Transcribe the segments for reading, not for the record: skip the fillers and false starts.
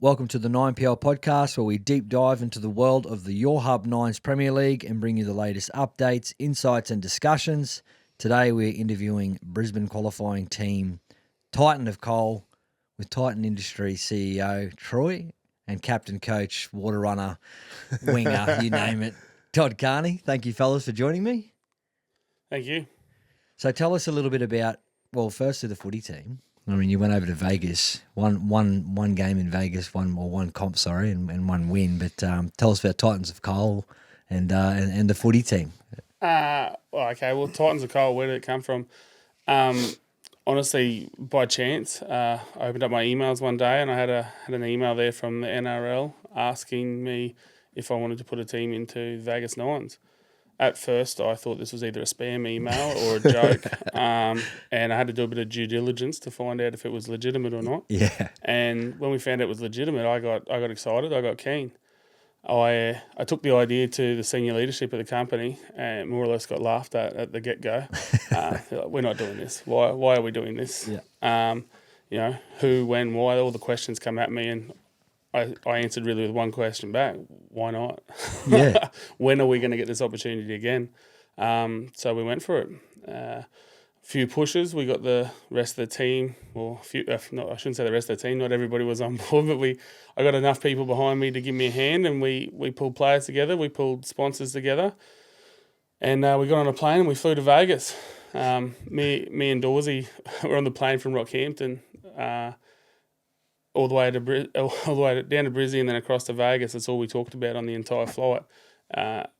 Welcome to the 9PL podcast, where we deep dive into the world of the Your Hub Nines Premier League and bring you the latest updates, insights and discussions. Today we're interviewing Brisbane Qualifying team Titan of Coal with Titan Industries CEO Troy and captain coach, water runner, winger, you name it, Todd Carney. Thank you fellas for joining me. Thank you. So tell us a little bit about, well, firstly the footy team. I mean, you went over to Vegas, one game in Vegas, one comp, and one win. But tell us about Titans of Coal and the footy team. Well, Titans of Coal, where did it come from? Honestly, by chance, I opened up my emails one day and I had an email there from the NRL asking me if I wanted to put a team into Vegas Nines. At first, I thought this was either a spam email or a joke, and I had to do a bit of due diligence to find out if it was legitimate or not. Yeah. And when we found out it was legitimate, I got excited. I got keen. I took the idea to the senior leadership of the company and more or less got laughed at the get-go. Like, we're not doing this. Why are we doing this? Yeah. Who, when, why? All the questions come at me, and I answered really with one question back: why not? Yeah. When are we going to get this opportunity again? So we went for it. A few pushes. We got the rest of the team. Well, I shouldn't say the rest of the team. Not everybody was on board, but I got enough people behind me to give me a hand, and we pulled players together. We pulled sponsors together, and we got on a plane and we flew to Vegas. Me and Dawsey were on the plane from Rockhampton. All the way down to Brisbane and then across to Vegas. That's all we talked about on the entire flight. And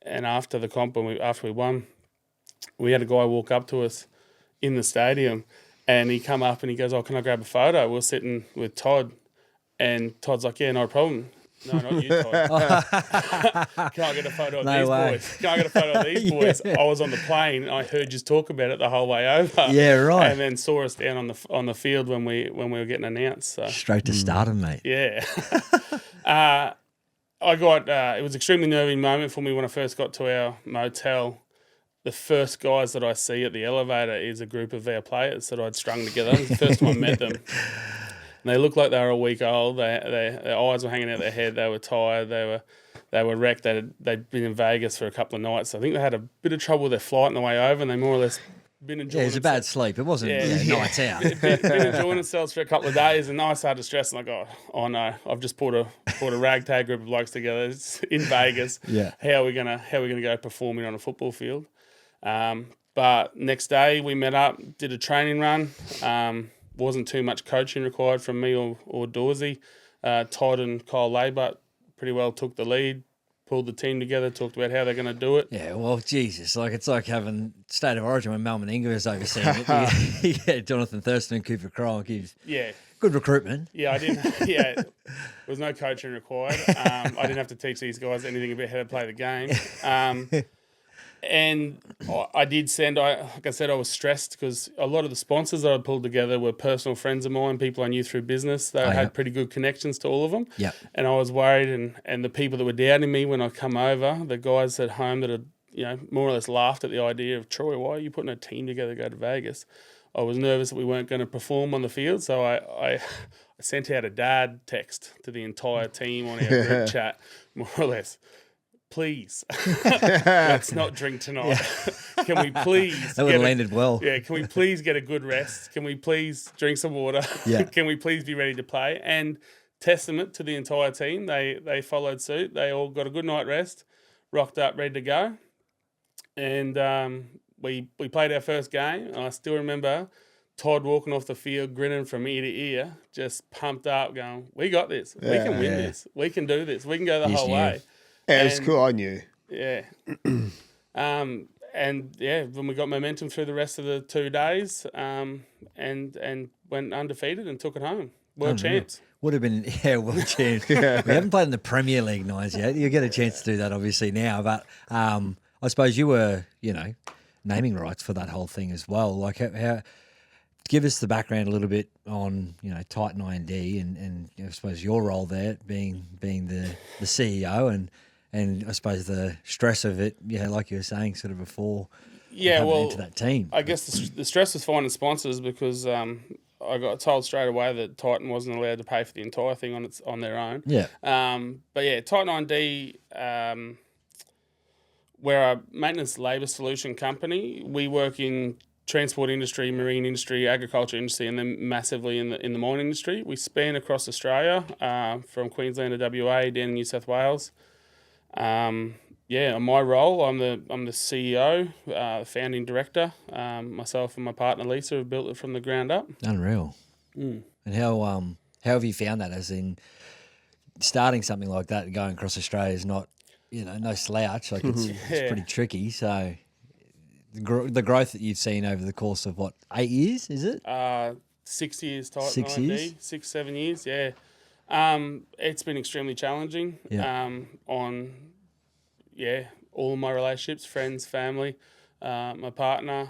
after the comp, after we won, we had a guy walk up to us in the stadium, and he come up and he goes, "Oh, can I grab a photo?" We're sitting with Todd, and Todd's like, "Yeah, no problem." No, not you, Todd. Can I get a photo of these boys? Can I get a photo of these boys? I was on the plane and I heard you talk about it the whole way over. Yeah, right. And then saw us down on the field when we were getting announced. So. Straight to stardom, mate. Yeah. It was an extremely nerving moment for me when I first got to our motel. The first guys that I see at the elevator is a group of our players that I'd strung together. It was the first time I met them. And they looked like they were a week old. Their eyes were hanging out their head. They were tired. They were wrecked. They'd been in Vegas for a couple of nights. I think they had a bit of trouble with their flight on the way over, and they more or less been enjoying. Yeah, it was a bad sleep. It wasn't nights out. been enjoying themselves for a couple of days, and I started stressing like, oh no, I've just pulled a ragtag group of blokes together. It's in Vegas. Yeah. How are we gonna go performing on a football field? But next day we met up, did a training run. Wasn't too much coaching required from me or Dawsey. Todd and Kyle Laybut pretty well took the lead, pulled the team together, talked about how they're going to do it. Yeah, well, Jesus, it's like having State of Origin when Mal Meninga was overseeing it. You get Jonathan Thurston and Cooper Kroll gives good recruitment. Yeah, I didn't. Yeah, there was no coaching required. I didn't have to teach these guys anything about how to play the game. And I did like I said, I was stressed because a lot of the sponsors that I pulled together were personal friends of mine, people I knew through business. They had pretty good connections to all of them. Yeah. And I was worried, and the people that were doubting me when I come over, the guys at home that had, more or less laughed at the idea of, "Troy, why are you putting a team together to go to Vegas?" I was nervous that we weren't going to perform on the field, so I sent out a dad text to the entire team on our group chat, more or less. "Please, let's not drink tonight. Can we please?" That would have landed well. Yeah, can we please get a good rest? Can we please drink some water? Yeah. Can we please be ready to play? And testament to the entire team, they followed suit. They all got a good night rest, rocked up, ready to go. And we played our first game. And I still remember Todd walking off the field, grinning from ear to ear, just pumped up, going, "We got this. We can win this. We can do this. We can go the whole way." Yeah, it was cool. I knew. Yeah. When we got momentum through the rest of the 2 days, and went undefeated and took it home. World champs. Would have been, world champs. We haven't played in the Premier League Nines yet. You'll get a chance to do that obviously now. But I suppose you were, naming rights for that whole thing as well. Like how give us the background a little bit on, Titan IND and I suppose your role there being the CEO and I suppose the stress of it, like you were saying sort of before into that team. I guess the stress was finding sponsors because I got told straight away that Titan wasn't allowed to pay for the entire thing on their own. Yeah. But yeah, Titan ID, we're a maintenance labour solution company. We work in transport industry, marine industry, agriculture industry, and then massively in the mining industry. We span across Australia, from Queensland to WA, down in New South Wales. In my role, I'm the CEO, founding director. Myself and my partner Lisa have built it from the ground up. Unreal. And how have you found that? As in, starting something like that and going across Australia is not, no slouch. Like it's pretty tricky. So the growth that you've seen over the course of 8 years, is it? 6 years, Titan 6 ID, years? 6, 7 years, yeah. It's been extremely challenging. Yeah. On all of my relationships, friends, family, my partner.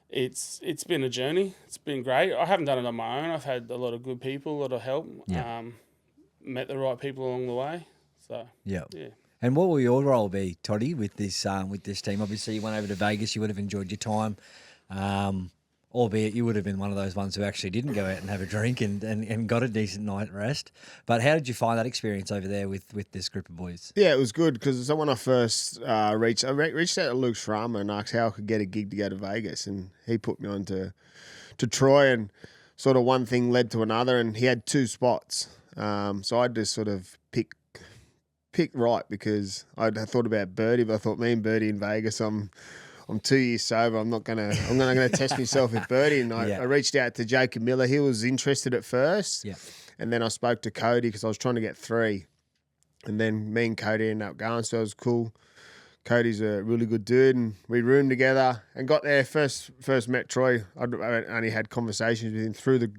It's been a journey. It's been great. I haven't done it on my own. I've had a lot of good people, a lot of help. Yeah. Met the right people along the way. So Yeah. yeah. And what will your role be, Toddy, with this team? Obviously, you went over to Vegas. You would have enjoyed your time, albeit you would have been one of those ones who actually didn't go out and have a drink and got a decent night rest. But how did you find that experience over there with this group of boys? Yeah, it was good because when I first reached out to Luke Schramer and asked how I could get a gig to go to Vegas, and he put me on to Troy, and sort of one thing led to another, and he had 2 spots. So I just sort of picked right because I thought about Birdie, but I thought me and Birdie in Vegas, I'm 2 years sober. I'm gonna test myself with Birdie, and I reached out to Jacob Miller. He was interested at first, and then I spoke to Cody because I was trying to get 3, and then me and Cody ended up going, so it was cool. Cody's a really good dude, and we roomed together and got there. First met Troy. I only had conversations with him through the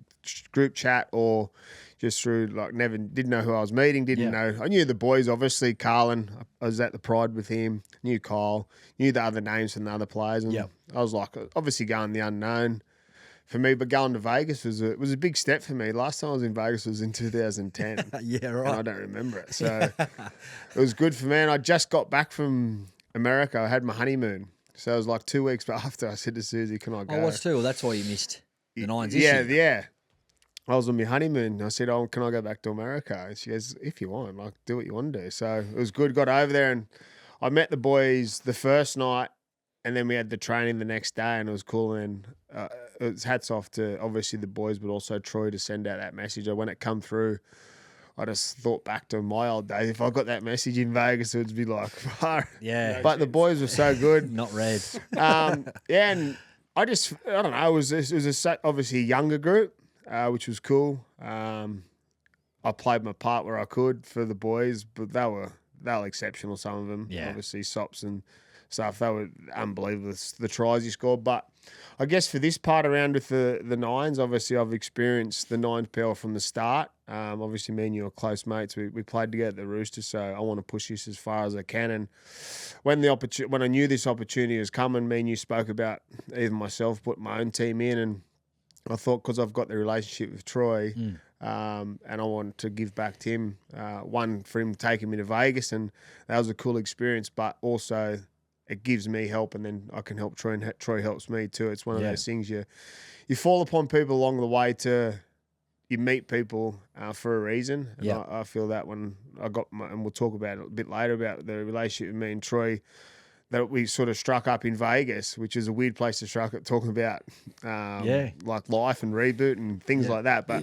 group chat or just through, never didn't know who I was meeting, didn't know. I knew the boys, obviously. Carlin, I was at the Pride with him, knew Kyle, knew the other names from the other players. And I was obviously going the unknown for me, but going to Vegas was a big step for me. Last time I was in Vegas was in 2010. Yeah, right. And I don't remember it. So it was good for me. And I just got back from America. I had my honeymoon. So it was 2 weeks after. I said to Susie, can I go? Oh, what's 2? Well, that's why you missed the Nines Yeah, issue. yeah. I was on my honeymoon. I said, oh, can I go back to America? And she goes, if you want, do what you want to do. So it was good. Got over there and I met the boys the first night, and then we had the training the next day, and it was cool. And it was hats off to obviously the boys, but also Troy to send out that message. When it come through, I just thought back to my old days. If I got that message in Vegas, it would be like, yeah. But the boys were so good. Not red. And I don't know. It was obviously a younger group. Which was cool. I played my part where I could for the boys, but they were exceptional, some of them. Yeah. Obviously, Sops and stuff, they were unbelievable, the tries you scored. But I guess for this part around with the Nines, obviously I've experienced the Nines power from the start. Obviously, me and you are close mates. We played together at the Roosters, so I want to push this as far as I can. And when I knew this opportunity was coming, me and you spoke about even myself putting my own team in, and I thought because I've got the relationship with Troy, and I wanted to give back to him, one for him taking me to Vegas, and that was a cool experience, but also it gives me help, and then I can help Troy, and Troy helps me too. It's one of those things you fall upon people along the way you meet people for a reason, and I feel that when I got and we'll talk about it a bit later about the relationship with me and Troy, that we sort of struck up in Vegas, which is a weird place to struck up, talking about like life and reboot and things like that. But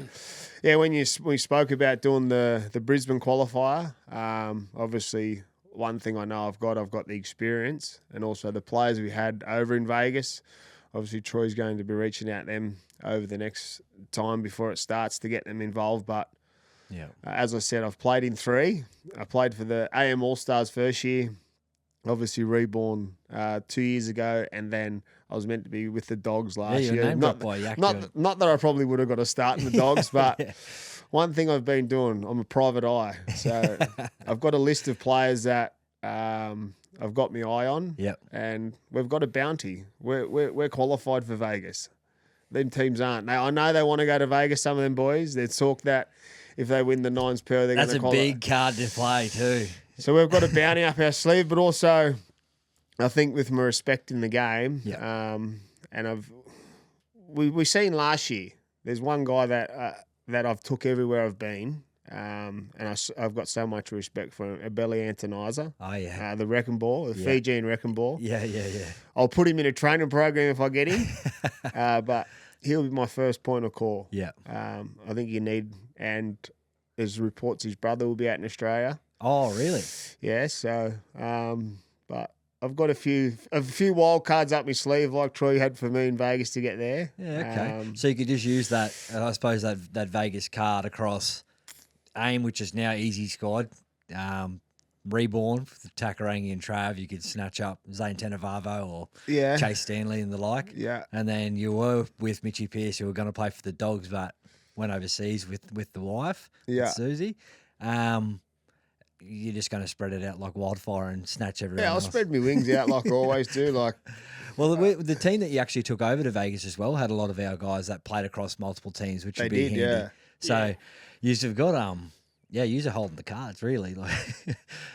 when we spoke about doing the Brisbane Qualifier, obviously one thing I know I've got the experience, and also the players we had over in Vegas. Obviously, Troy's going to be reaching out them over the next time before it starts to get them involved. But as I said, I've played in 3. I played for the AM All-Stars first year. Obviously reborn 2 years ago, and then I was meant to be with the Dogs last year. Not that I probably would have got a start in the Dogs, but one thing I've been doing, I'm a private eye. So I've got a list of players that I've got my eye on, and we've got a bounty. We're qualified for Vegas. Them teams aren't. Now, I know they want to go to Vegas, some of them boys. There's talk that if they win the Nines Pearl, they're going to That's a big card to play too. So we've got a bounty up our sleeve, but also I think with my respect in the game, and we seen last year. There's one guy that I've took everywhere I've been, and I've got so much respect for him. Abeli Antoniza. Oh, yeah. The wrecking ball, the Fijian wrecking ball. Yeah. I'll put him in a training program if I get him, but he'll be my first point of call. Yeah. I think you need, and there's reports his brother will be out in Australia. Oh, really? Yeah, so, but I've got a few wild cards up my sleeve, like Troy had for me in Vegas to get there. Yeah, okay. So you could just use that, I suppose, that Vegas card across AIM, which is now Easy Squad, Reborn, with Takarangi and Trav. You could snatch up Zane Tenavavo or Chase Stanley and the like. Yeah. And then you were with Mitchy Pearce, who were going to play for the Dogs, but went overseas with the wife, with Susie. You're just going to spread it out like wildfire and snatch everyone Yeah, I'll else. spread my wings out like I always do. Like, well, the team that you actually took over to Vegas as well had a lot of our guys that played across multiple teams, which would be handy. Yeah. So you've got you're holding the cards really. Like,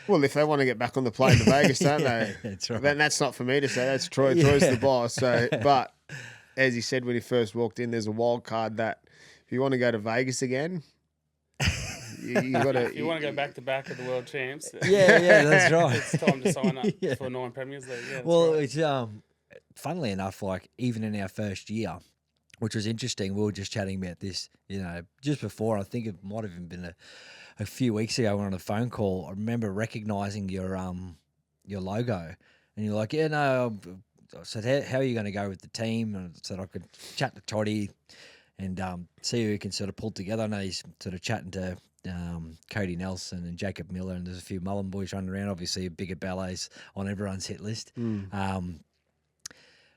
well, if they want to get back on the plane to Vegas, don't they? That's right. Then that's not for me to say. That's Troy. Troy's the boss. So, but as he said when he first walked in, there's a wild card that if you want to go to Vegas again. You want to go back to back at the world champs. Yeah, that's right. It's time to sign up for 9 Premiers League. Yeah, well, right. it's funnily enough, like even in our first year, which was interesting. We were just chatting about this, just before. I think it might have even been a few weeks ago. We were on a phone call. I remember recognizing your logo, and you're like, "Yeah, no." I said, "How are you going to go with the team?" And I said I could chat to Toddy and see who he can sort of pull together. I know he's sort of chatting to Cody Nelson and Jacob Miller, and there's a few Mullen boys running around. Obviously, a bigger ballets on everyone's hit list.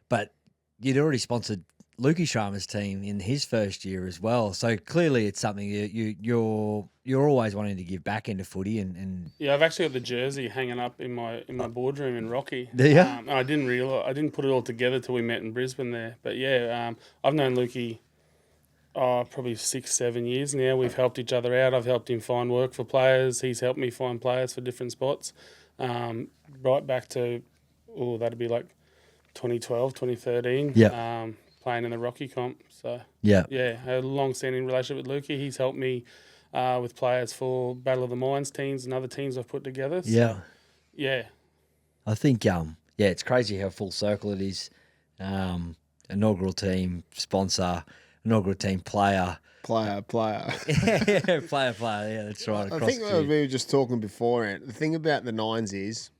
But you'd already sponsored Lukey Sharma's team in his first year as well. So clearly, it's something you're always wanting to give back into footy. And yeah, I've actually got the jersey hanging up in my boardroom in Rocky. Do you? I didn't put it all together till we met in Brisbane there. But yeah, I've known Lukey. Probably 6-7 years now. We've helped each other out. I've helped him find work for players. He's helped me find players for different spots. Right back to, that'd be like 2012, 2013. Yeah. Playing in the Rocky comp. So yeah, a long-standing relationship with Lukey. He's helped me with players for Battle of the Mines teams and other teams I've put together. So, yeah. I think it's crazy how full circle it is. Inaugural team sponsor. Inaugural team player. Player. player. Yeah, that's right. I think we were just talking beforehand. The thing about the Nines is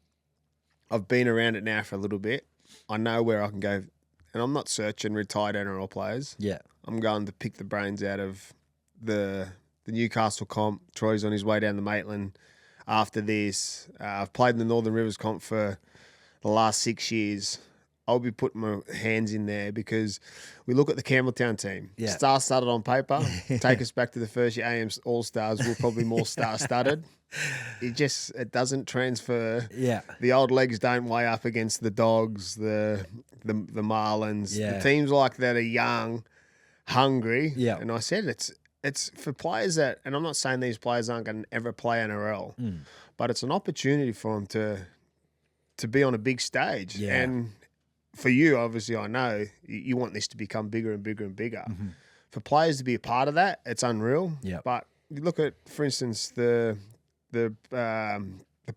I've been around it now for a little bit. I know where I can go, and I'm not searching retired NRL players. Yeah. I'm going to pick the brains out of the Newcastle comp. Troy's on his way down the Maitland after this. I've played in the Northern Rivers comp for the last 6 years. I'll be putting my hands in there because we look at the Campbelltown team. Yeah. Star-studded on paper. Take us back to the first year AM All-Stars. We're probably more star-studded. It doesn't transfer. Yeah. The old legs don't weigh up against the Dogs, the Marlins. Yeah. The teams like that are young, hungry. Yeah. And I said it's for players that, and I'm not saying these players aren't going to ever play NRL, but it's an opportunity for them to be on a big stage. Yeah. And for you, obviously, I know you want this to become bigger and bigger and bigger. Mm-hmm. For players to be a part of that, it's unreal. Yeah. But you look at, for instance, the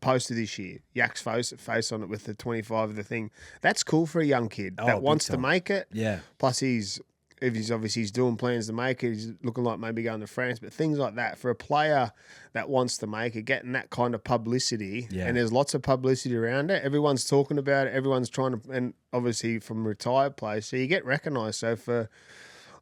poster this year, Yak's face on it with the 25 of the thing. That's cool for a young kid that wants to make it. Yeah. Plus, he's doing plans to make it. He's looking like maybe going to France, but things like that for a player that wants to make it, getting that kind of publicity, and there's lots of publicity around it. Everyone's talking about it. Everyone's trying to, and obviously from retired players, so you get recognised. So for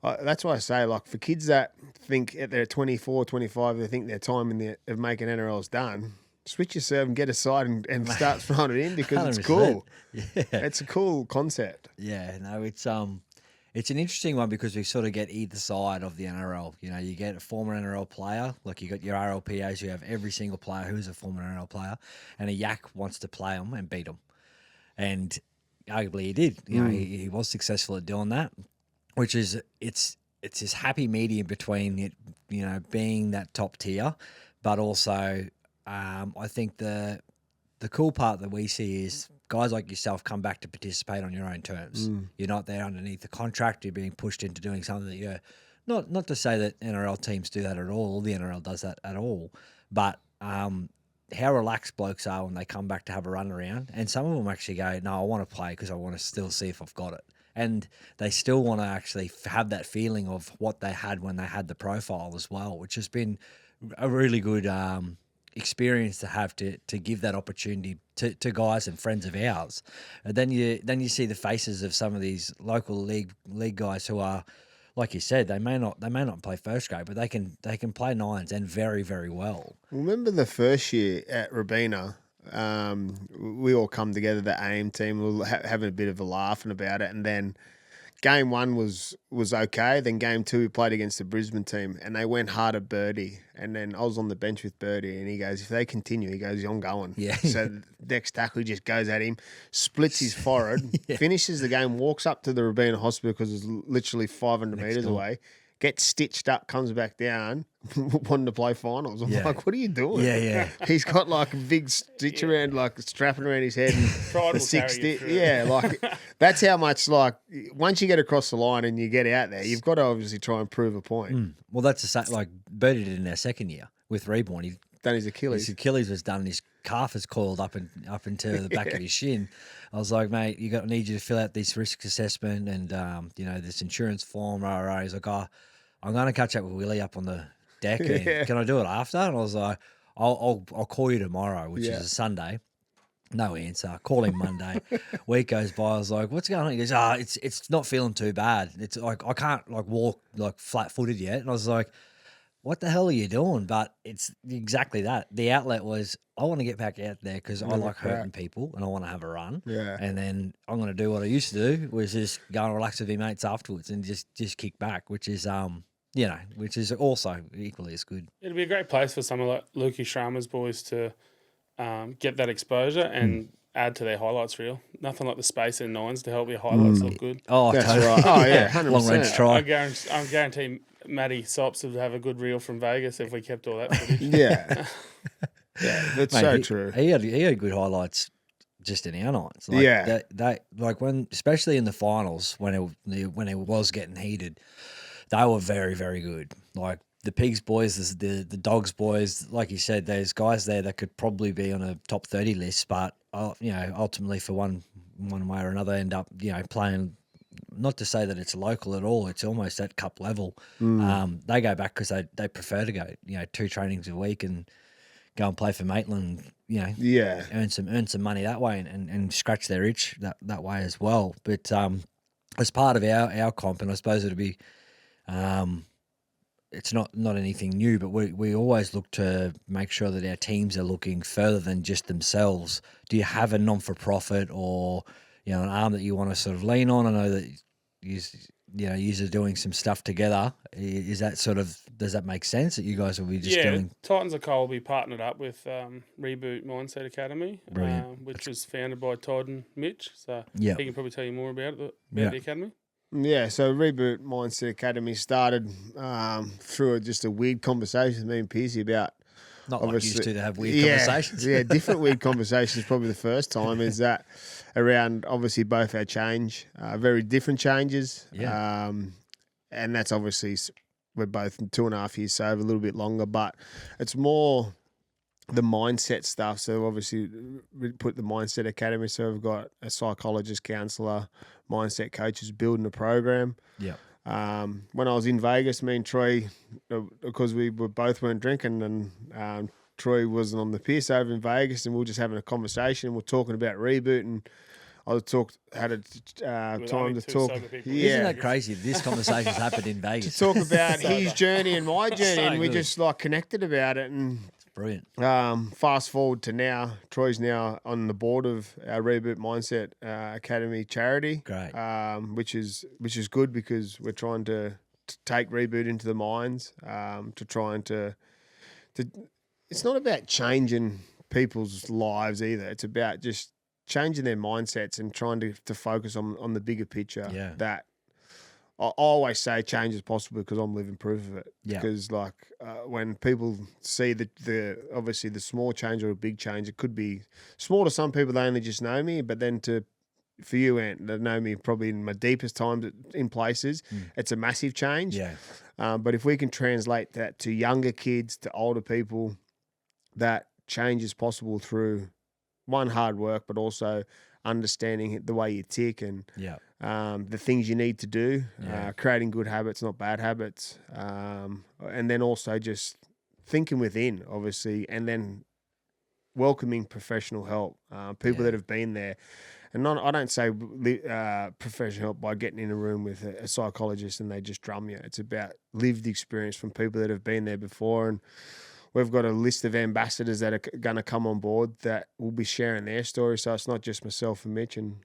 that's why I say, like, for kids that think they're 24, 25, they think their time of making NRL is done. Switch yourself and get aside and start throwing it in because it's cool. Yeah. It's a cool concept. Yeah. No, it's an interesting one because we sort of get either side of the NRL. You get a former NRL player, like you got your RLPAs who have every single player who's a former NRL player, and a Yak wants to play them and beat them. And arguably he did. He was successful at doing that, which is it's this happy medium between it, being that top tier, but also I think the cool part that we see is guys like yourself come back to participate on your own terms. You're not there underneath the contract. You're being pushed into doing something that you're not to say that NRL teams do that at all. The NRL does that at all, but how relaxed blokes are when they come back to have a run around, and some of them actually go, "No, I want to play because I want to still see if I've got it." And they still want to actually have that feeling of what they had when they had the profile as well, which has been a really good experience to have to give that opportunity to guys and friends of ours. And then you see the faces of some of these local league guys who are, like you said, they may not play first grade, but they can play nines and very, very well. Remember the first year at Robina, we all come together, the AIM team, we were having a bit of a laughing about it, and then game one was okay. Then game two, we played against the Brisbane team, and they went hard at Birdie. And then I was on the bench with Birdie, and he goes, if they continue, he goes, I'm going. Yeah. So next tackle, he just goes at him, splits his forehead, finishes the game, walks up to the Robina Hospital because it's literally 500 metres away, gets stitched up, comes back down, wanting to play finals. I'm like, what are you doing? Yeah. He's got like a big stitch around, like strapping around his head. And Pride will six carry you stitch. through. Yeah, like that's how much, like, once you get across the line and you get out there, you've got to obviously try and prove a point. Well, that's the same. Like Birdie did in our second year with Reborn. He Done his Achilles. His Achilles was done. And his calf is coiled up into the back of his shin. I was like, mate, need you to fill out this risk assessment and this insurance form. He's like, I'm going to catch up with Willie up on the deck. And can I do it after? And I was like, I'll call you tomorrow, which is a Sunday. No answer. Call him Monday. Week goes by. I was like, what's going on? He goes, it's not feeling too bad. It's like I can't like walk like flat footed yet. And I was like, what the hell are you doing? But it's exactly that. The outlet was, I want to get back out there because I like hurting people and I want to have a run. Yeah. And then I'm going to do what I used to do, was just go and relax with my mates afterwards and just kick back, which is which is also equally as good. It'd be a great place for someone like Lukey Schramer's boys to get that exposure and add to their highlights reel. Nothing like the space in nines to help your highlights look good. Oh, That's totally. right. Oh, yeah, 100%. Long range try. I guarantee Matty Sops would have a good reel from Vegas if we kept all that footage. Yeah. That's Mate, so true. He had good highlights just in our nights. Like, they like when, especially in the finals when it was getting heated, they were very, very good. Like the Pigs boys, the Dogs boys, like you said, there's guys there that could probably be on a top 30 list, but ultimately for one way or another end up playing. Not to say that it's local at all, it's almost at cup level. They go back because they prefer to go 2 trainings a week and go and play for Maitland. Earn some money that way and scratch their itch that way as well. But as part of our comp, and I suppose it'll be. It's not anything new, but we always look to make sure that our teams are looking further than just themselves. Do you have a non-for-profit or an arm that you want to sort of lean on? I know that you are doing some stuff together. Is that does that make sense that you guys will be just doing? Titans of Coal will be partnered up with Reboot Mindset Academy, which was founded by Todd and Mitch. So he can probably tell you more about the academy. Yeah, so Reboot Mindset Academy started through just a weird conversation with me and Piercy about. Not like used to have weird conversations. Yeah, different weird conversations. Probably the first time is that around obviously both our change, very different changes. Yeah. And that's obviously we're both 2.5 years sober, a little bit longer, but it's more the mindset stuff. So obviously we put the Mindset Academy. So we've got a psychologist, counsellor, mindset coaches building a program. Yeah. When I was in Vegas, me and Troy, because we weren't drinking, and Troy wasn't on the piss over in Vegas, and we were just having a conversation. We're talking about Reboot, and I had a time to talk. Isn't that crazy? This conversation's happened in Vegas. To talk about his journey and my journey, So and we good. just like connected about it. And Brilliant. fast forward to now, Troy's now on the board of our Reboot Mindset Academy charity. Great. Which is good because we're trying to take Reboot into the mines. To trying to it's not about changing people's lives either. It's about just changing their mindsets and trying to focus on the bigger picture. Yeah. That I always say change is possible because I'm living proof of it. Yeah. Because like when people see the obviously the small change or a big change, it could be small to some people. They only just know me, but then for you, Ant, that know me probably in my deepest times in places, it's a massive change. Yeah. But if we can translate that to younger kids, to older people, that change is possible through one, hard work, but also understanding the way you tick and Yeah. the things you need to do, Yeah. creating good habits, not bad habits, and then also just thinking within, obviously, and then welcoming professional help, people that have been there. And I don't say professional help by getting in a room with a psychologist and they just drum you. It's about lived experience from people that have been there before. And we've got a list of ambassadors that are going to come on board that will be sharing their story. So it's not just myself and Mitch. And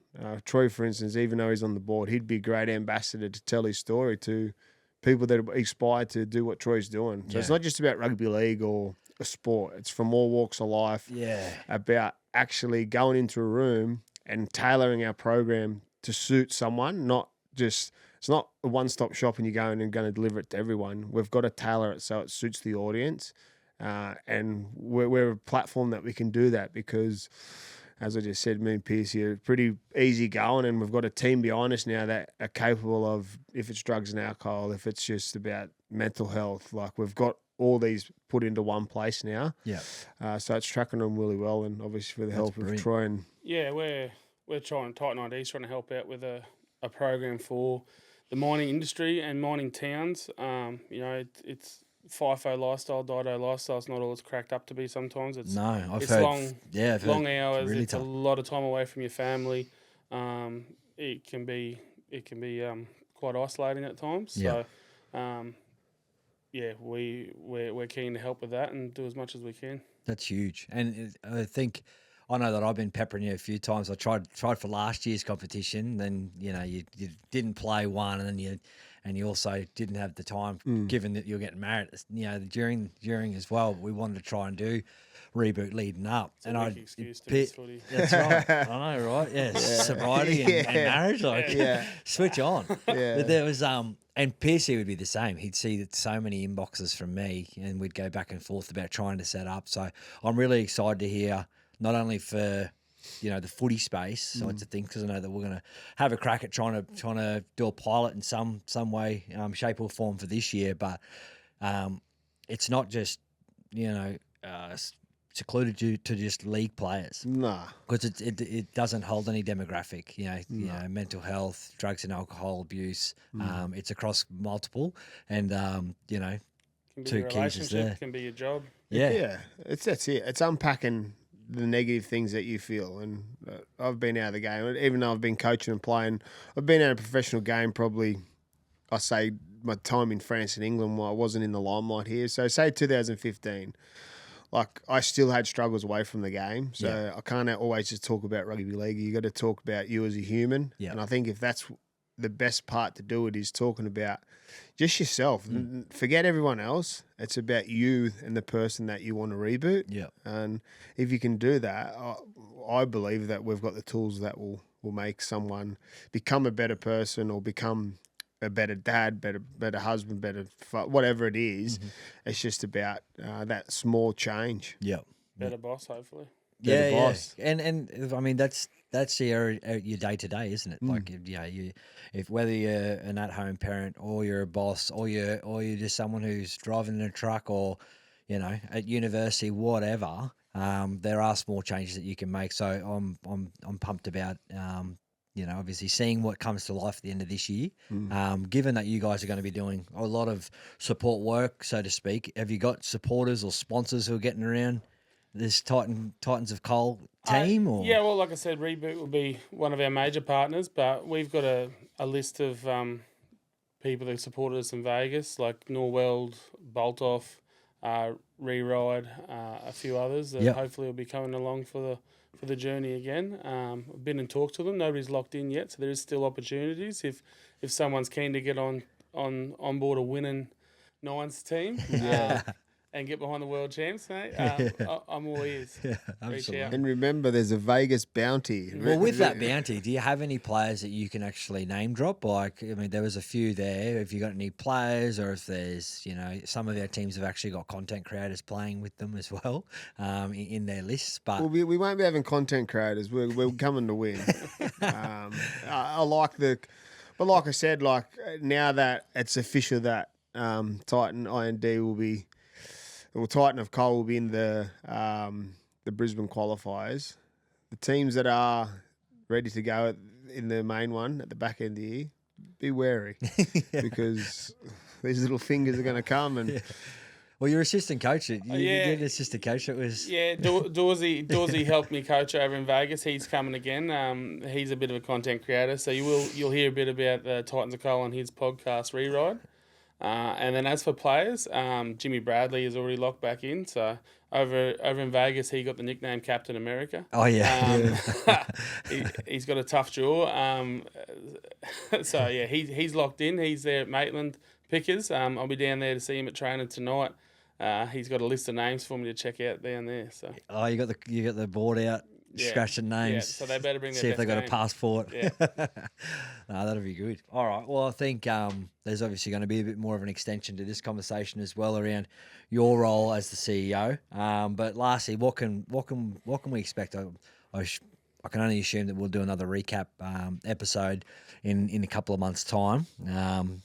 Troy, for instance, even though he's on the board, he'd be a great ambassador to tell his story to people that are inspired to do what Troy's doing. So it's not just about rugby league or a sport. It's from all walks of life. Yeah. About actually going into a room and tailoring our program to suit someone, not just, it's not a one-stop shop and you're going and going to deliver it to everyone. We've got to tailor it so it suits the audience. And we're a platform that we can do that because, as I just said, me and Pierce are pretty easy going, and we've got a team behind us now that are capable of, if it's drugs and alcohol, if it's just about mental health, like we've got all these put into one place now. Yeah. So it's tracking them really well, and obviously for the help brilliant. of Troy and Yeah, we're trying, Titan ID's trying to help out with a program for the mining industry and mining towns. It's FIFO lifestyle, Dido lifestyle. It's not all it's cracked up to be sometimes. It's I've it's heard. long, long hours. Really it's tough. a lot of time away from your family. It can be quite isolating at times. Yeah. So, we're keen to help with that and do as much as we can. That's huge, and I think I know that I've been peppering you a few times. I tried for last year's competition, then you didn't play one, and then you also didn't have the time, given that you're getting married. During as well, we wanted to try and do reboot leading up, It's a weak excuse to miss footy. That's right. I know, right? Yeah, sobriety and marriage, switch on. Yeah. But there was and Piercy would be the same. He'd see so many inboxes from me, and we'd go back and forth about trying to set up. So I'm really excited to hear not only for the footy space side of things, because I know that we're going to have a crack at trying to do a pilot in some way, shape or form for this year. But it's not just secluded to just league players. nah. Because it doesn't hold any demographic, mental health, drugs and alcohol abuse. It's across multiple, and Can be two your keys is there. relationship, can be your job. Yeah, That's it. It's unpacking the negative things that you feel. And I've been out of the game, even though I've been coaching and playing. I've been out of a professional game probably, I say, my time in France and England while I wasn't in the limelight here. So say 2015, like I still had struggles away from the game. So I can't always just talk about rugby league. You got to talk about you as a human. Yeah. And I think if that's the best part to do it is talking about just yourself. Forget everyone else. It's about you and the person that you want to reboot. Yeah. And if you can do that, I believe that we've got the tools that will make someone become a better person or become a better dad, better husband, better whatever it is. It's just about that small change. Yeah. Better boss, hopefully. Better Yeah. boss. And I mean that's your day to day, isn't it? Like if whether you're an at home parent or you're a boss or you're just someone who's driving in a truck or at university, whatever. There are small changes that you can make. So I'm pumped about obviously seeing what comes to life at the end of this year. Given that you guys are going to be doing a lot of support work, so to speak, have you got supporters or sponsors who are getting around this Titans of Coal team? Or Yeah, well, like I said, Reboot will be one of our major partners, but we've got a list of people that supported us in Vegas, like Norweld, Bolt Off, Reride, a few others that hopefully will be coming along for the journey again. I've been in talks with them. Nobody's locked in yet, so there is still opportunities if someone's keen to get on board a winning Nines team. and get behind the world champs, mate, I'm all ears. Yeah, Reach absolutely. out. And remember, there's a Vegas bounty. Well, with that bounty, do you have any players that you can actually name drop? Like, I mean, there was a few there. Have you got any players, or if there's, some of our teams have actually got content creators playing with them as well, in their lists. But Well, we won't be having content creators. We're coming to win. I like but like I said, like now that it's official that Titan Titan of Coal will be in the Brisbane Qualifiers. The teams that are ready to go in the main one at the back end of the year, be wary because these little fingers are going to come and. Well, you're assistant coach. You Yeah. did assistant coach. It was Dawsey helped me coach over in Vegas. He's coming again. He's a bit of a content creator, so you'll hear a bit about the Titans of Coal on his podcast Reride. And then as for players, Jimmy Bradley is already locked back in. So over in Vegas, he got the nickname Captain America. Oh yeah, He's got a tough jaw. So yeah, he's locked in. He's there at Maitland Pickers. I'll be down there to see him at training tonight. He's got a list of names for me to check out down there. So you got the board out, scratching names. Yeah, so they better bring their see if they best got game. a passport. Yeah. No, that'll be good. All right. Well, I think there's obviously going to be a bit more of an extension to this conversation as well around your role as the CEO. But lastly, what can we expect? I can only assume that we'll do another recap episode in a couple of months' time.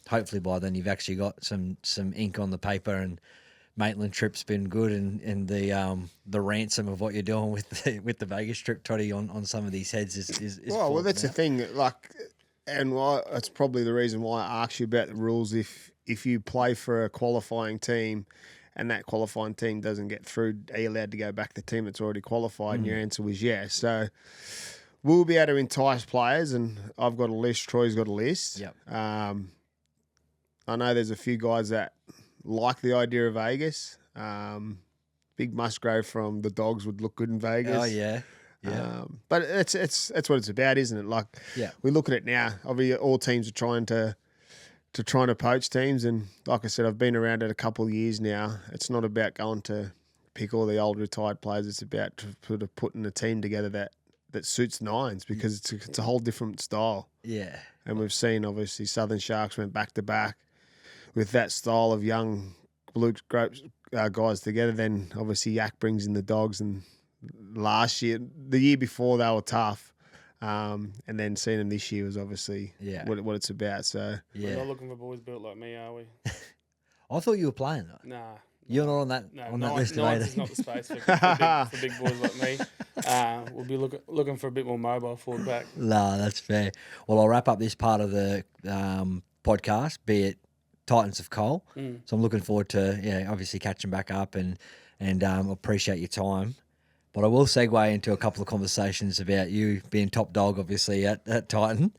Hopefully by then you've actually got some ink on the paper and Maitland trip's been good and the ransom of what you're doing with the Vegas trip, Toddy, on some of these heads is well, that's the thing. Like, and that's probably the reason why I asked you about the rules. If you play for a qualifying team and that qualifying team doesn't get through, are you allowed to go back to the team that's already qualified? And your answer was yes. So we'll be able to entice players, and I've got a list. Troy's got a list. Yep. I know there's a few guys that like the idea of Vegas. Big Musgrave from the Dogs would look good in Vegas. Oh yeah. Yeah. But it's what it's about, isn't it? Like, Yeah. we look at it now. Obviously, all teams are trying to poach teams, and like I said, I've been around it a couple of years now. It's not about going to pick all the old retired players. It's about sort of putting a team together that suits Nines, because it's a whole different style. Yeah. And we've seen, obviously, Southern Sharks went back to back with that style of young blue guys together. Then obviously Yak brings in the Dogs, and the year before they were tough, and then seeing them this year was obviously what it's about. So We're not looking for boys built like me, are we? I thought you were playing though. Nah. You're not on that list of Nines 18. is not the space for big boys like me. We'll be looking for a bit more mobile forward back. No, that's fair. Well, I'll wrap up this part of the podcast, be it Titans of Coal. So I'm looking forward to obviously catching back up and appreciate your time. But I will segue into a couple of conversations about you being top dog, obviously, at Titan.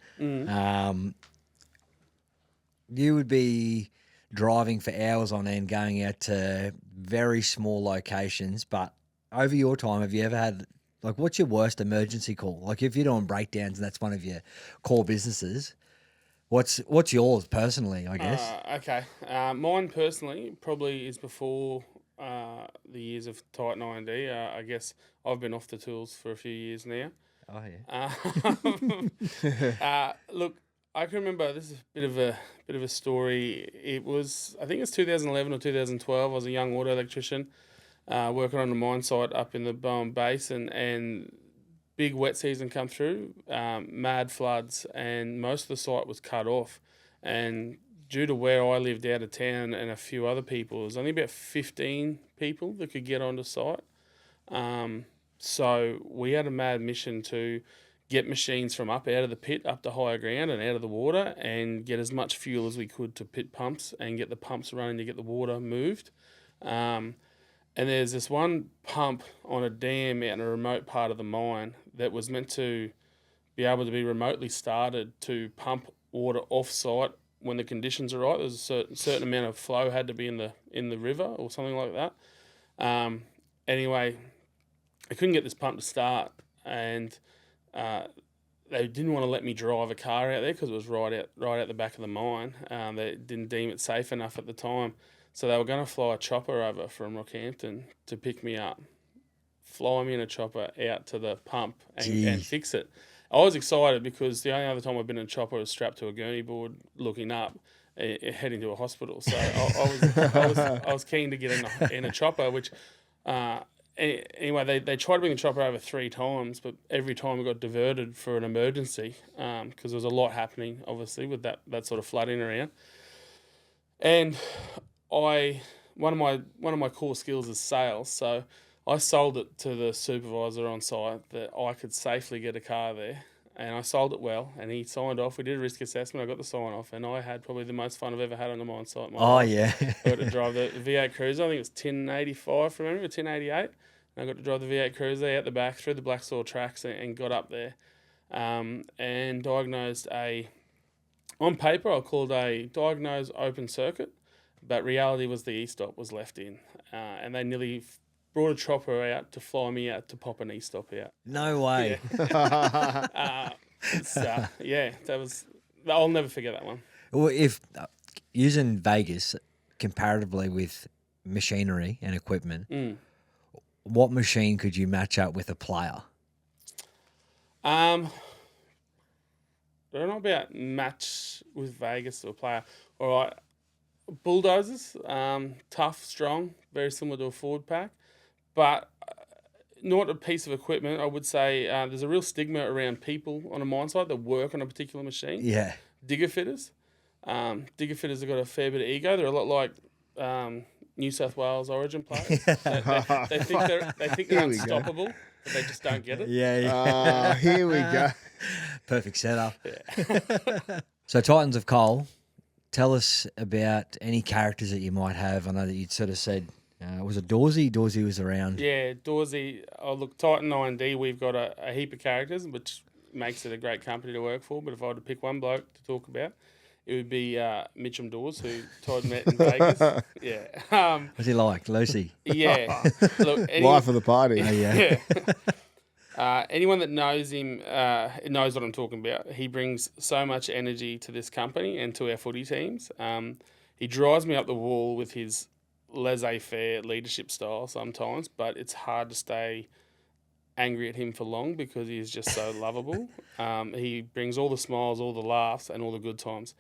You would be driving for hours on end, going out to very small locations. But over your time, have you ever had, like, what's your worst emergency call? Like, if you're doing breakdowns and that's one of your core businesses, what's yours personally, I guess? Okay. Mine personally probably is before the years of Titan I&D. I guess I've been off the tools for a few years now. Oh, yeah. Look, I can remember, this is a bit of a story. I think it's 2011 or 2012. I was a young auto electrician working on a mine site up in the Bowen Basin, and big wet season come through, mad floods, and most of the site was cut off. And due to where I lived out of town and a few other people, there's only about 15 people that could get onto site. So we had a mad mission to get machines from out of the pit up to higher ground and out of the water, and get as much fuel as we could to pit pumps and get the pumps running to get the water moved. And there's this one pump on a dam out in a remote part of the mine that was meant to be able to be remotely started to pump water off-site when the conditions are right. There's a certain amount of flow had to be in the river or something like that. Anyway, I couldn't get this pump to start, and they didn't want to let me drive a car out there because it was right out the back of the mine. They didn't deem it safe enough at the time. So they were going to fly a chopper over from Rockhampton to pick me up, fly me in a chopper out to the pump and fix it. I was excited because the only other time I've been in a chopper was strapped to a gurney board looking up, heading to a hospital. So I was keen to get in a chopper, which anyway, they tried to bring the chopper over 3 times, but every time we got diverted for an emergency because there was a lot happening, obviously, with that sort of flooding around. And one of my core skills is sales, so I sold it to the supervisor on site that I could safely get a car there, and I sold it well, and he signed off. We did a risk assessment. I got the sign off, and I had probably the most fun I've ever had on the mine site. Yeah. I got to drive the V8 Cruiser. I think it was 1085 from memory, or 1088. And I got to drive the V8 Cruiser out the back through the black soil tracks and got up there and diagnosed on paper, I called a diagnosed open circuit, but reality was the E-stop was left in, and they nearly brought a chopper out to fly me out to pop an E-stop out. No way. Yeah. That was. I'll never forget that one. Well, if using Vegas comparatively with machinery and equipment, what machine could you match up with a player? I don't know about match with Vegas or a player. All right, bulldozers, tough, strong, very similar to a Ford pack, but not a piece of equipment. I would say there's a real stigma around people on a mine site that work on a particular machine. Yeah. Digger fitters. Digger fitters have got a fair bit of ego. They're a lot like New South Wales Origin players. They think they're unstoppable, but they just don't get it. Yeah. Here we go. Perfect setup. Yeah. So Titans of Coal, tell us about any characters that you might have. I know that you'd sort of said, was it Dawsey? Dawsey was around. Yeah, Dawsey. Oh, look, Titan 9D, we've got a heap of characters, which makes it a great company to work for. But if I had to pick one bloke to talk about, it would be Mitchum Dawes, who Todd met in Vegas. Yeah. What's he like, Lucy? Yeah. Look, Life of the party. yeah. Anyone that knows him knows what I'm talking about. He brings so much energy to this company and to our footy teams. He drives me up the wall with his laissez-faire leadership style sometimes, but it's hard to stay angry at him for long because he is just so lovable. He brings all the smiles, all the laughs, and all the good times.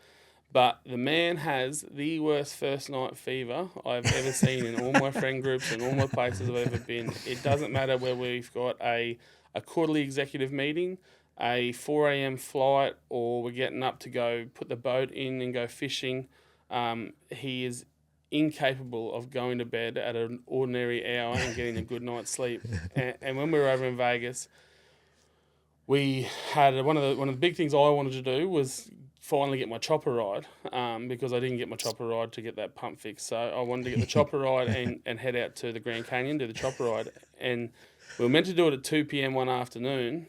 But the man has the worst first night fever I've ever seen in all my friend groups and all my places I've ever been. It doesn't matter where we've got a quarterly executive meeting, a 4 a.m. flight, or we're getting up to go put the boat in and go fishing. He is incapable of going to bed at an ordinary hour and getting a good night's sleep. And when we were over in Vegas, we had one of the big things I wanted to do was finally get my chopper ride because I didn't get my chopper ride to get that pump fixed. So I wanted to get the chopper ride and head out to the Grand Canyon, do the chopper ride. And we were meant to do it at 2 p.m. one afternoon.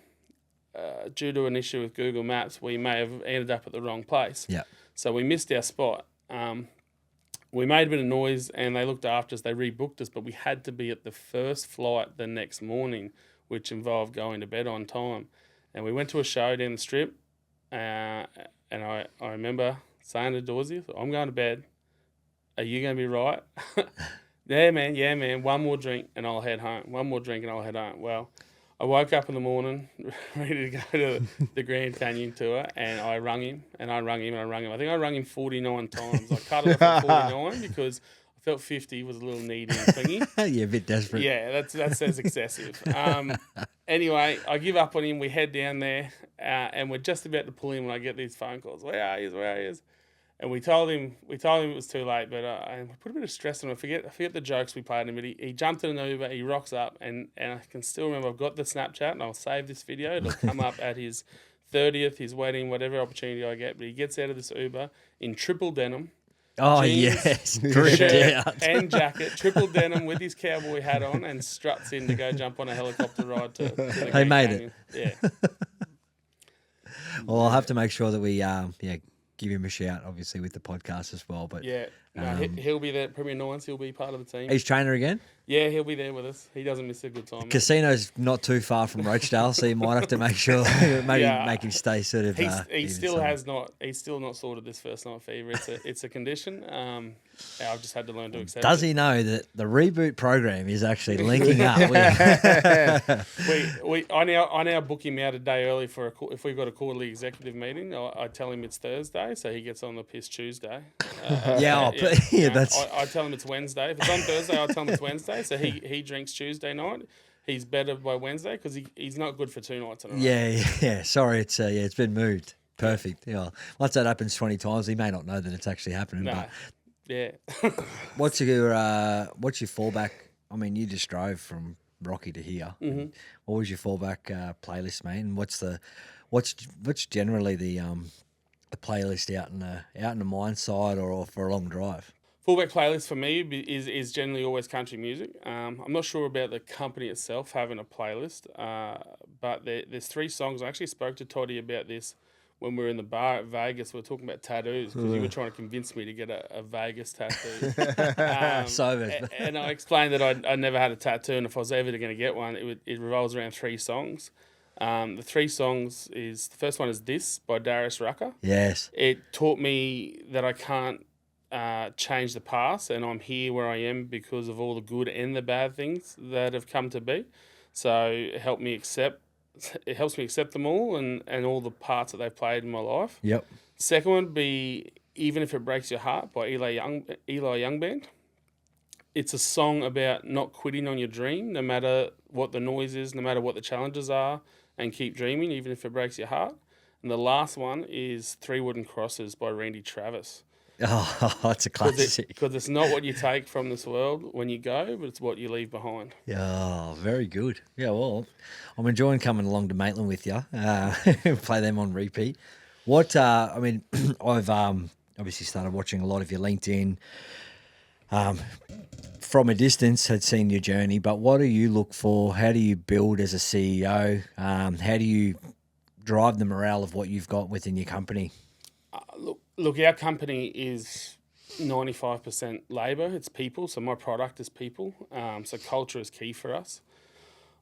Due to an issue with Google Maps, we may have ended up at the wrong place. Yeah. So we missed our spot. We made a bit of noise and they looked after us. They rebooked us, but we had to be at the first flight the next morning, which involved going to bed on time. And we went to a show down the strip, and I remember saying to Dawsey, I'm going to bed. Are you going to be right? Yeah, man. One more drink and I'll head home. Well, I woke up in the morning ready to go to the Grand Canyon tour, and I rung him. I think I rung him 49 times. I cut it off at 49 because I felt 50 was a little needy and clingy. Yeah, a bit desperate. Yeah, that says excessive. Anyway, I give up on him. We head down there, and we're just about to pull him when I get these phone calls. Where are you? And we told him it was too late, but I put a bit of stress on him. I forget the jokes we played him, but he jumped in an Uber, he rocks up, and I can still remember, I've got the Snapchat, and I'll save this video. It'll come up at his 30th, his wedding, whatever opportunity I get. But he gets out of this Uber in triple denim. Oh, jeans, yes. Dripped shirt out. and jacket, triple denim with his cowboy hat on, and struts in to go jump on a helicopter ride to the They Grand made Canyon. it. Yeah. Well, I'll have to make sure that we give him a shout, obviously, with the podcast as well. But Yeah. No, he'll be there at Premier Nines. He'll be part of the team. he's trainer again. Yeah, he'll be there with us. He doesn't miss a good time. mate. Casino's not too far from Roachdale, so you might have to make sure make him stay sort of. He's still not sorted this first night fever. It's a condition. I've just had to learn to accept Does it. he know that the reboot program is actually linking up? I now book him out a day early for if we've got a quarterly executive meeting. I tell him it's Thursday, so he gets on the piss Tuesday. That's. I tell him it's Wednesday. If it's on Thursday, I tell him it's Wednesday. So he drinks Tuesday night. He's better by Wednesday because he's not good for 2 nights in a row. Yeah. Sorry, it's been moved. Perfect. Yeah. Once that happens 20 times, he may not know that it's actually happening. No. But Yeah. what's your fallback? I mean, you just drove from Rocky to here. Mm-hmm. What was your fallback playlist, mate? And what's generally the playlist out in the mine side or for a long drive? Fullback playlist for me is generally always country music. I'm not sure about the company itself having a playlist, but there's 3 songs. I actually spoke to Toddy about this when we were in the bar at Vegas. We were talking about tattoos because you were trying to convince me to get a Vegas tattoo. And I explained that I never had a tattoo, and if I was ever going to get one, it revolves around 3 songs. The 3 songs the first one is This by Darius Rucker. Yes. It taught me that I can't change the past, and I'm here where I am because of all the good and the bad things that have come to be. So it helps me accept them all and all the parts that they've played in my life. Yep. Second one would be Even If It Breaks Your Heart by Eli Young Band. It's a song about not quitting on your dream, no matter what the noise is, no matter what the challenges are, and keep dreaming, even if it breaks your heart. And the last one is 3 Wooden Crosses by Randy Travis. Oh, that's a classic. Because it's not what you take from this world when you go, but it's what you leave behind. Yeah, very good. Yeah, well, I'm enjoying coming along to Maitland with you. Play them on repeat. I've obviously started watching a lot of your LinkedIn. From a distance, had seen your journey, but what do you look for? How do you build as a CEO? How do you drive the morale of what you've got within your company? Look, our company is 95% labour. It's people, so my product is people. So culture is key for us.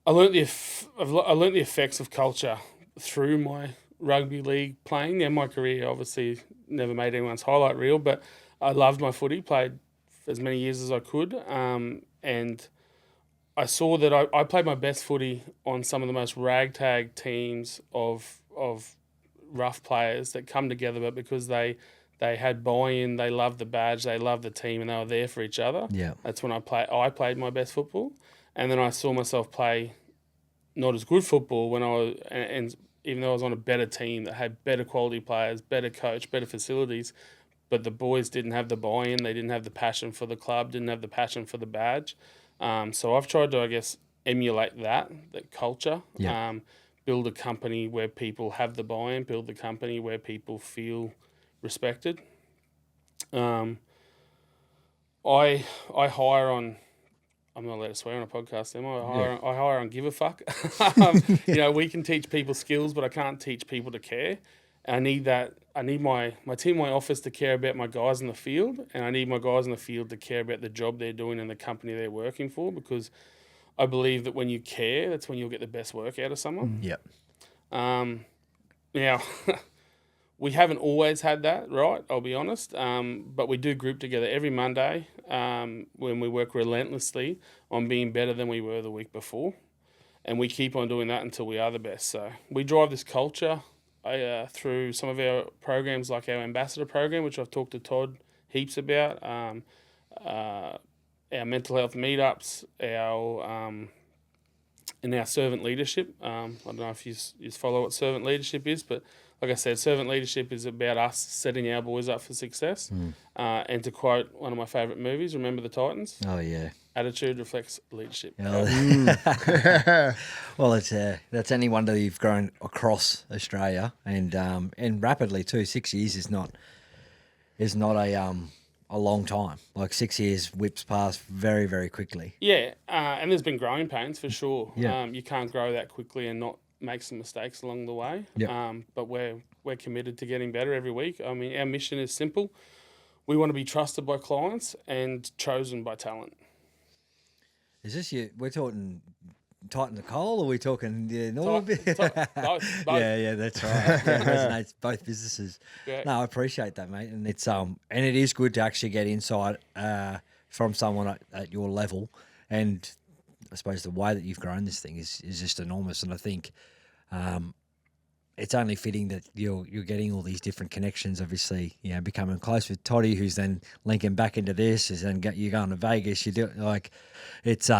I learnt the effects of culture through my rugby league playing. Now, my career obviously never made anyone's highlight reel, but I loved my footy, played as many years as I could, and I saw that I played my best footy on some of the most ragtag teams of rough players that come together, but because they had buy-in, they loved the badge, they loved the team, and they were there for each other. Yeah, that's when I played my best football, and then I saw myself play not as good football when I was, and even though I was on a better team that had better quality players, better coach, better facilities. But the boys didn't have the buy-in. They didn't have the passion for the club, didn't have the passion for the badge. So I've tried to, I guess, emulate that culture. Yeah. Build a company where people have the buy-in, build the company where people feel respected. I hire on... I'm not allowed to swear on a podcast, am I? I hire on give a fuck. We can teach people skills, but I can't teach people to care. I need that. I need my team, my office to care about my guys in the field, and I need my guys in the field to care about the job they're doing and the company they're working for, because I believe that when you care, that's when you'll get the best work out of someone. Yep. Now, we haven't always had that, right? I'll be honest. But we do group together every Monday when we work relentlessly on being better than we were the week before, and we keep on doing that until we are the best. So we drive this culture through some of our programs, like our ambassador program, which I've talked to Todd heaps about, our mental health meetups, and our servant leadership. I don't know if you follow what servant leadership is, but like I said, servant leadership is about us setting our boys up for success. And to quote one of my favourite movies, Remember the Titans? Oh, yeah. Attitude reflects leadership. Well, that's any wonder that you've grown across Australia and rapidly too. 6 years is not a long time. Like 6 years whips past very, very quickly. Yeah, and there's been growing pains for sure. Yeah. You can't grow that quickly and not make some mistakes along the way. Yep. But we're committed to getting better every week. I mean, our mission is simple. We want to be trusted by clients and chosen by talent. Is this we're talking Titan the Coal? Or are we talking the normal bit? Both. Yeah, that's right. Yeah, it resonates both businesses. Yeah. No, I appreciate that, mate. And it's and it is good to actually get insight from someone at your level. And I suppose the way that you've grown this thing is just enormous. And I think it's only fitting that you're getting all these different connections. Obviously, becoming close with Toddy, who's then linking back into this, is then you're going to Vegas. You do like it's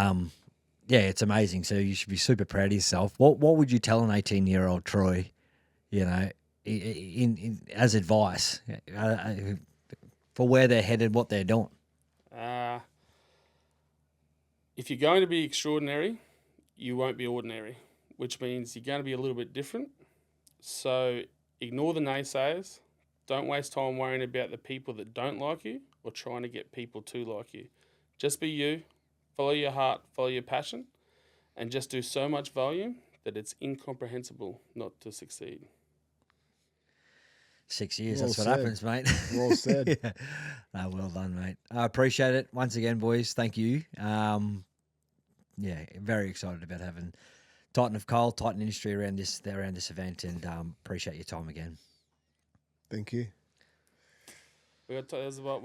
it's amazing. So you should be super proud of yourself. What would you tell an 18-year-old Troy, in as advice for where they're headed, what they're doing? If you're going to be extraordinary, you won't be ordinary, which means you're going to be a little bit different. So ignore the naysayers. Don't waste time worrying about the people that don't like you or trying to get people to like you. Just be you. Follow your heart, follow your passion, and just do so much volume that it's incomprehensible not to succeed. 6 years, Well that's what said. happens, mate. Well said. Yeah. No, well done, mate. I appreciate it. Once again, boys, thank you. Very excited about having Titan of Coal, Titan Industry around this event, and appreciate your time again. Thank you. There's about